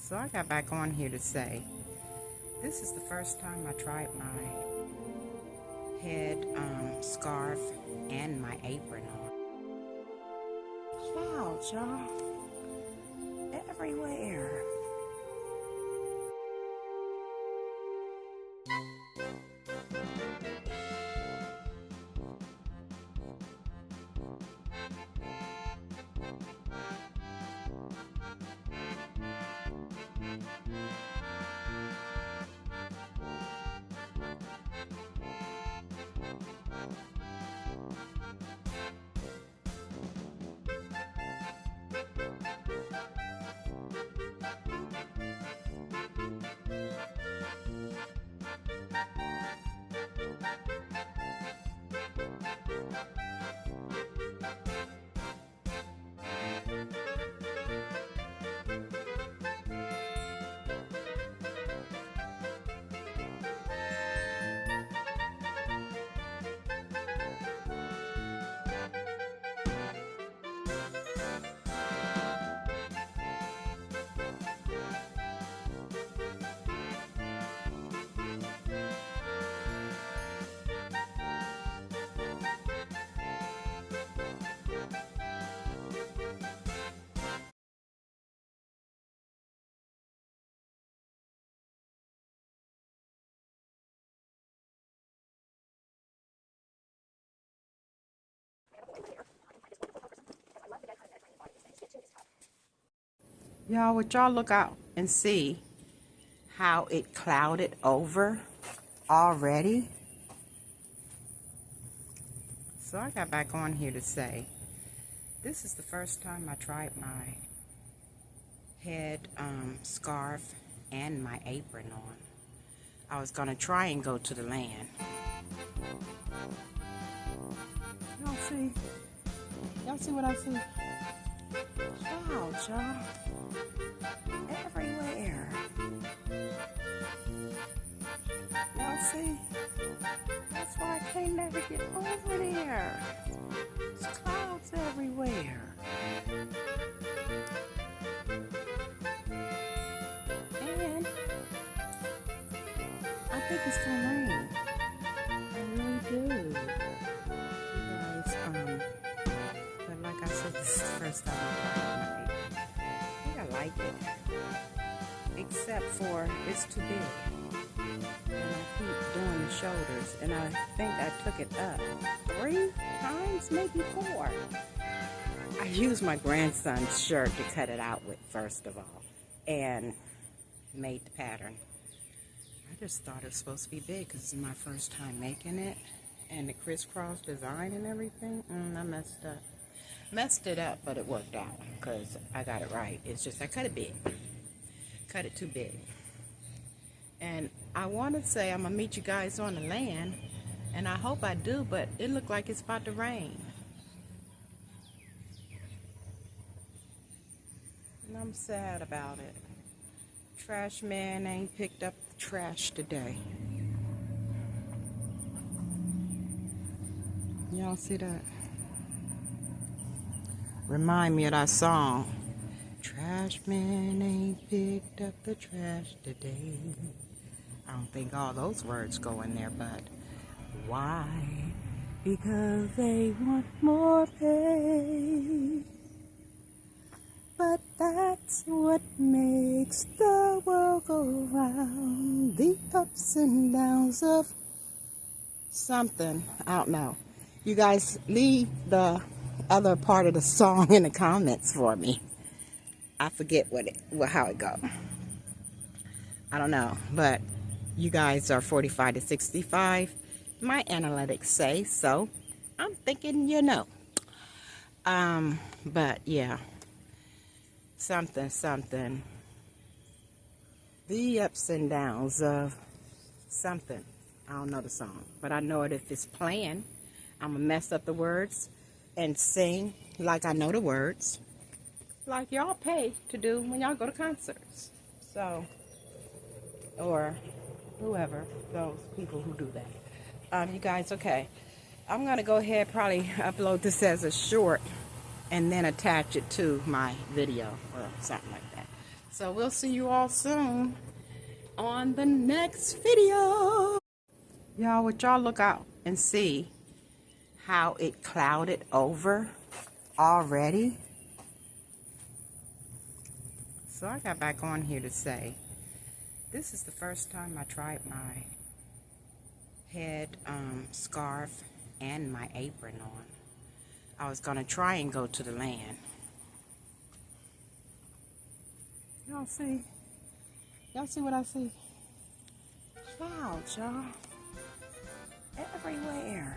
So I got back on here to say, this is the first time I tried my head scarf and my apron on. Clouds, y'all, everywhere. Y'all, would y'all look out and see how it clouded over already? So I got back on here to say, this is the first time I tried my head scarf and my apron on. I was gonna try and go to the land. Y'all see? Y'all see what I see? Clouds, y'all. Everywhere. Y'all see? That's why I can't never get over there. There's clouds everywhere. And I think it's gonna rain. I really do. You guys, but like I said, this is the first time I'm trying my apron. I think I like it. Except for it's too big. And I keep doing the shoulders. And I think I took it up 3 times, maybe 4. I used my grandson's shirt to cut it out with, first of all. And made the pattern. I just thought it was supposed to be big because it's my first time making it. And the crisscross design and everything, I messed up. Messed it up, but it worked out because I got it right. It's just I cut it big. Cut it too big. And I want to say I'm going to meet you guys on the land, and I hope I do, but it looked like it's about to rain. And I'm sad about it. Trash man ain't picked up the trash today. Y'all see that? Remind me of that song. Trash man ain't picked up the trash today. I don't think all those words go in there, but why? Because they want more pay. But that's what makes the world go round. The ups and downs of something. I don't know. You guys leave the other part of the song in the comments for me. I forget how it goes. I don't know, but you guys are 45 to 65. My analytics say so. I'm thinking you know. But yeah, something. The ups and downs of something. I don't know the song, but I know it if it's playing. I'm gonna mess up the words and sing like I know the words, like y'all pay to do when y'all go to concerts. So, or whoever, those people who do that. You guys, okay. I'm gonna go ahead, probably upload this as a short and then attach it to my video or something like that. So we'll see you all soon on the next video. Y'all, would y'all look out and see how it clouded over already? So I got back on here to say, this is the first time I tried my head scarf and my apron on. I was gonna try and go to the land. Y'all see? Y'all see what I see? Clouds, y'all. Everywhere.